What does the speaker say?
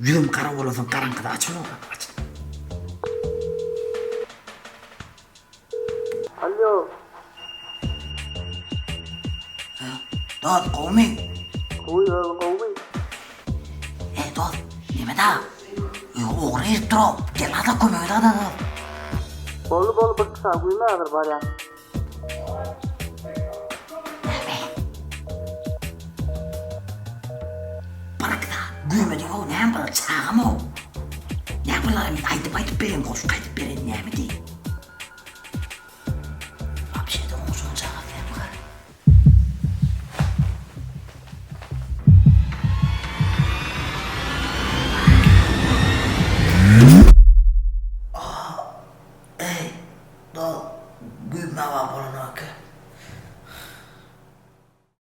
Yüzüm kara olasın, karanlıkta açın oğlum, açın. Alo. Dost, kovmayın. Kovmayın. Dost, nime da? Ogry irtirop, gel hadi kömöğü da. Bolu bak sen kuyma ağır var ya. Bırakda, güymedi o, ne yapalım, çağım o. Ne yapalım, aytıp berin, koşuk aytıp berin, ne mi değil? Bir şey de olsun, çağım ne yapalım. Dost, gülme var bana Nowkkka.